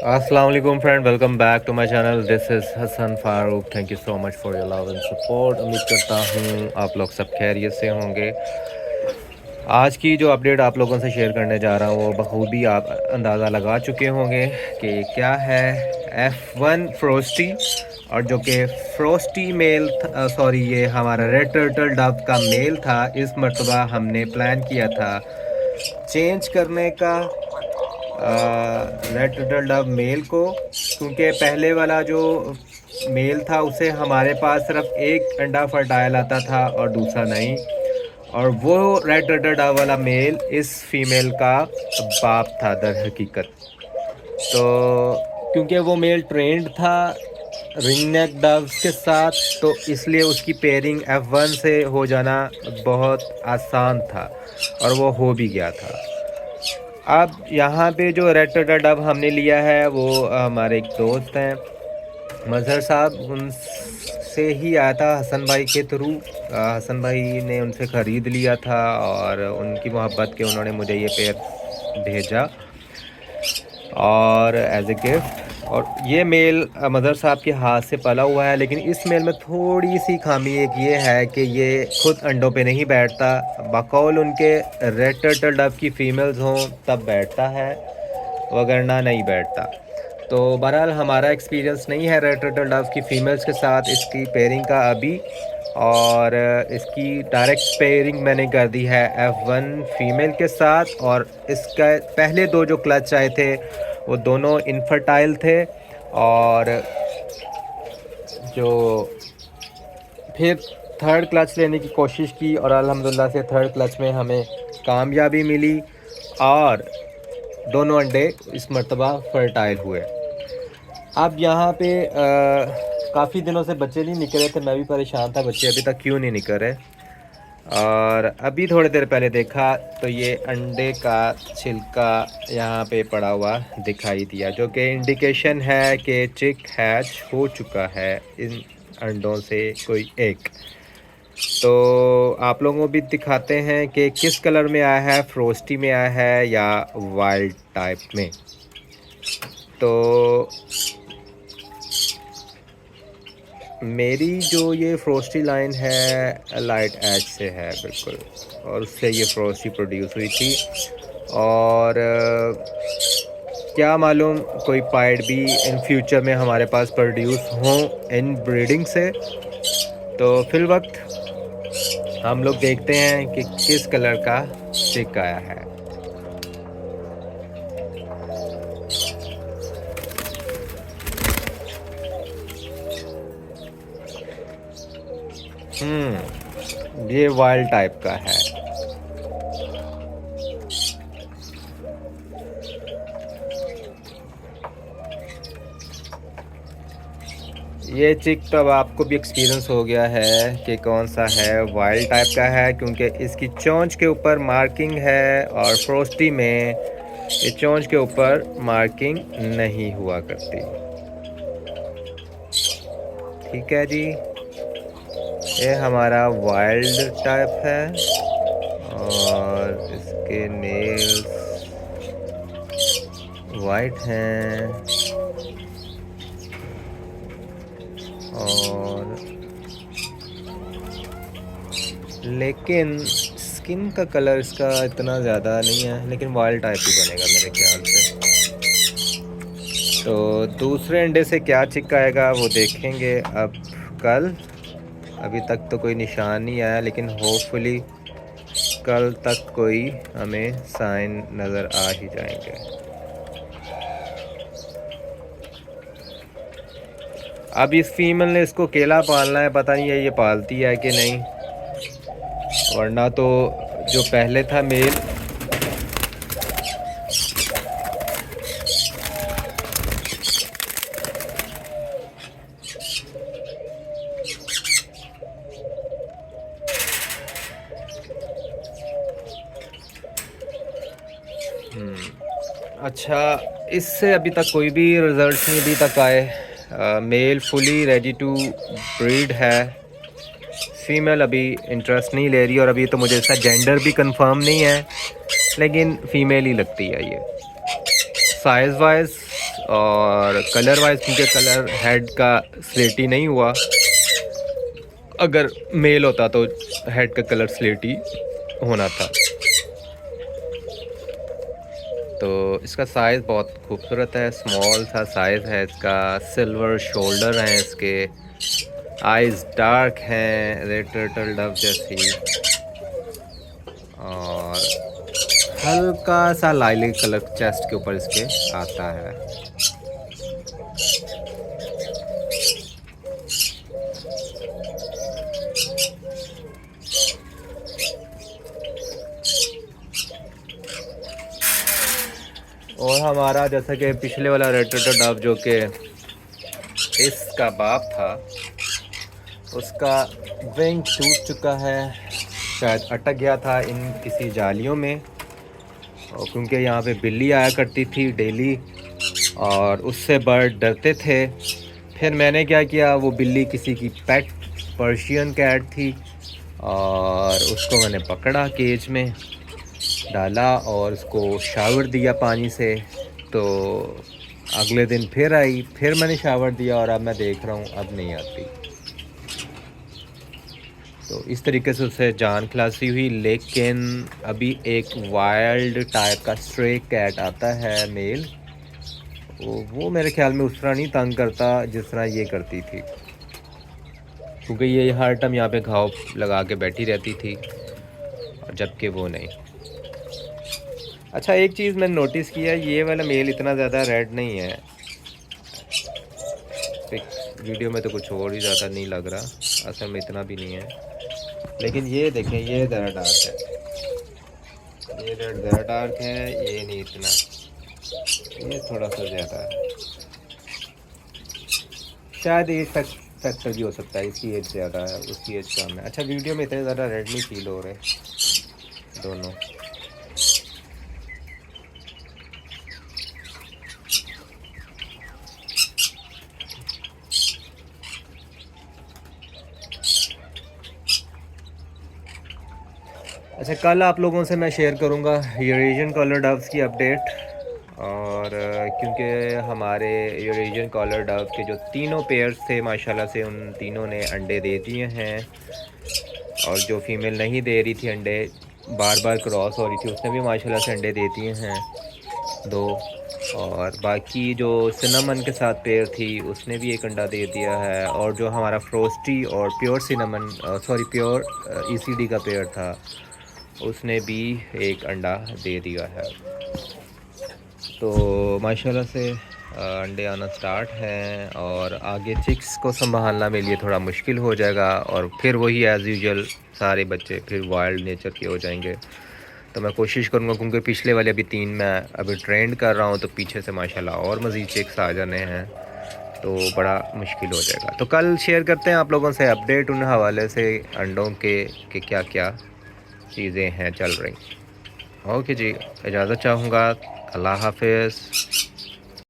अस्सलाम वालेकुम friend, welcome back to my channel. This is Hasan Farooq. Thank you so much for your love and support. उम्मीद करता हूँ आप लोग सब खैरियत से होंगे। आज की जो अपडेट आप लोगों से शेयर करने जा रहा हूँ वो बखूबी आप अंदाज़ा लगा चुके होंगे कि क्या है। F1 फ्रोस्टी, और जो कि फ्रोस्टी मेल सॉरी, ये हमारा रेड टर्टल डव का मेल था। इस मरतबा हमने प्लान किया था चेंज करने का रेड टर्टल डव मेल को, क्योंकि पहले वाला जो मेल था उसे हमारे पास सिर्फ एक अंडा फर्टाइल आता था और दूसरा नहीं। और वो रेड टर्टल डव वाला मेल इस फीमेल का बाप था दर हकीकत। तो क्योंकि वो मेल ट्रेंड था रिंग नेक डव्स के साथ, तो इसलिए उसकी पेयरिंग F1 से हो जाना बहुत आसान था और वो हो भी गया था। अब यहाँ पे जो रेड टर्टल डव हमने लिया है वो हमारे एक दोस्त हैं मज़हर साहब, उनसे ही आया था हसन भाई के थ्रू। हसन भाई ने उनसे ख़रीद लिया था और उनकी मोहब्बत के उन्होंने मुझे ये पेयर भेजा और एज ए गिफ्ट। और ये मेल मदर साहब के हाथ से पला हुआ है, लेकिन इस मेल में थोड़ी सी खामी एक ये है कि ये खुद अंडों पे नहीं बैठता। बकौल उनके रेड टर्टल डव की फ़ीमेल्स हों तब बैठता है, वगरना नहीं बैठता। तो बहरहाल हमारा एक्सपीरियंस नहीं है रेड टर्टल डव की फ़ीमेल्स के साथ इसकी पेयरिंग का अभी, और इसकी डायरेक्ट पेयरिंग मैंने कर दी है F1 फ़ीमेल के साथ। और इसका पहले दो जो क्लच आए थे वो दोनों इनफर्टाइल थे, और जो फिर थर्ड क्लच लेने की कोशिश की और अल्हम्दुलिल्लाह से थर्ड क्लच में हमें कामयाबी मिली और दोनों अंडे इस मर्तबा फर्टाइल हुए। अब यहाँ पे काफ़ी दिनों से बच्चे नहीं निकले थे, मैं भी परेशान था बच्चे अभी तक क्यों नहीं निकल रहे। और अभी थोड़ी देर पहले देखा तो ये अंडे का छिलका यहाँ पे पड़ा हुआ दिखाई दिया, जो कि इंडिकेशन है कि चिक हैच हो चुका है इन अंडों से कोई एक। तो आप लोगों को भी दिखाते हैं कि किस कलर में आया है, फ्रोस्टी में आया है या वाइल्ड टाइप में। तो मेरी जो ये फ्रोस्टी लाइन है लाइट एज से है बिल्कुल, और उससे ये फ्रोस्टी प्रोड्यूस हुई थी। और क्या मालूम कोई पाइड भी इन फ्यूचर में हमारे पास प्रोड्यूस हों इन ब्रीडिंग से। तो फिल वक्त हम लोग देखते हैं कि किस कलर का चिक आया है। ये वाइल्ड टाइप का है। ये चिक तो अब आपको भी एक्सपीरियंस हो गया है कि कौन सा है, वाइल्ड टाइप का है, क्योंकि इसकी चोंच के ऊपर मार्किंग है और फ्रोस्टी में ये चोंच के ऊपर मार्किंग नहीं हुआ करती। ठीक है जी, ये हमारा वाइल्ड टाइप है और इसके नेल्स वाइट हैं और लेकिन स्किन का कलर इसका इतना ज़्यादा नहीं है, लेकिन वाइल्ड टाइप ही बनेगा मेरे ख्याल से। तो दूसरे अंडे से क्या चिक आएगा वो देखेंगे अब कल। अभी तक तो कोई निशान नहीं आया, लेकिन होपफुली कल तक कोई हमें साइन नज़र आ ही जाएंगे। अब इस फीमेल ने इसको अकेला पालना है, पता नहीं है ये पालती है कि नहीं, वरना तो जो पहले था मेल अच्छा, इससे अभी तक कोई भी रिज़ल्ट नहीं अभी तक आए। Male fully ready to breed है, फीमेल अभी इंटरेस्ट नहीं ले रही, और अभी तो मुझे इसका जेंडर भी कंफर्म नहीं है, लेकिन फ़ीमेल ही लगती है ये। साइज़ वाइज और कलर वाइज क्योंकि कलर हेड का स्लेटी नहीं हुआ, अगर मेल होता तो हेड का कलर स्लेटी होना था। तो इसका साइज़ बहुत खूबसूरत है, स्मॉल सा साइज़ है इसका, सिल्वर शोल्डर हैं इसके, आइज़ डार्क हैं रेड टर्टल डव जैसी, और हल्का सा लाइलिक कलर चेस्ट के ऊपर इसके आता है। और हमारा जैसा कि पिछले वाला रेड टर्टल डव जो कि इसका बाप था, उसका विंग टूट चुका है, शायद अटक गया था इन किसी जालियों में, और क्योंकि यहाँ पे बिल्ली आया करती थी डेली और उससे बर्ड डरते थे। फिर मैंने क्या किया, वो बिल्ली किसी की पेट पर्शियन कैट थी और उसको मैंने पकड़ा, केज में डाला और उसको शावर दिया पानी से। तो अगले दिन फिर आई, फिर मैंने शावर दिया और अब मैं देख रहा हूँ अब नहीं आती। तो इस तरीके से उसे जान खलासी हुई। लेकिन अभी एक वाइल्ड टाइप का स्ट्रे कैट आता है मेल, वो मेरे ख्याल में उस तरह नहीं तंग करता जिस तरह ये करती थी, क्योंकि ये हर टाइम यहाँ पे घाव लगा के बैठी रहती थी, और जबकि वो नहीं। अच्छा, एक चीज़ मैंने नोटिस किया, ये वाला मेल इतना ज़्यादा रेड नहीं है, वीडियो में तो कुछ और ही ज़्यादा नहीं लग रहा, असल में इतना भी नहीं है। लेकिन ये देखें, ये ज़रा डार्क है, ये रेड ज़रा डार्क है, ये नहीं इतना, ये थोड़ा सा ज़्यादा है। शायद एज फैक्टर भी हो सकता है, इसकी एज ज़्यादा है उसकी एज कम है। अच्छा, वीडियो में इतने ज़्यादा रेड नहीं फील हो रहे दोनों। अच्छा, कल आप लोगों से मैं शेयर करूंगा यूरेशियन कॉलर डव्स की अपडेट, और क्योंकि हमारे यूरेशियन कॉलर डव के जो तीनों पेयर्स थे माशाल्लाह से उन तीनों ने अंडे दे दिए हैं, और जो फीमेल नहीं दे रही थी अंडे, बार बार क्रॉस हो रही थी, उसने भी माशाल्लाह से अंडे दे दिए हैं 2, और बाकी जो सिनेमन के साथ पेयर थी उसने भी एक अंडा दे दिया है, और जो हमारा फ्रोस्टी और प्योर सिनेमन प्योर ईसीडी का पेयर था उसने भी एक अंडा दे दिया है। तो माशाल्लाह से अंडे आना स्टार्ट हैं, और आगे चिक्स को संभालना मेरे लिए थोड़ा मुश्किल हो जाएगा, और फिर वही एज़ यूजुअल सारे बच्चे फिर वाइल्ड नेचर के हो जाएंगे। तो मैं कोशिश करूँगा, क्योंकि पिछले वाले अभी 3 मैं अभी ट्रेंड कर रहा हूँ, तो पीछे से माशाल्लाह और मज़ीद चिक्स आ जाने हैं, तो बड़ा मुश्किल हो जाएगा। तो कल शेयर करते हैं आप लोगों से अपडेट उन हवाले से अंडों के कि क्या क्या चीज़ें हैं चल रही। ओके जी, इजाज़त चाहूँगा, अल्लाह हाफिज़।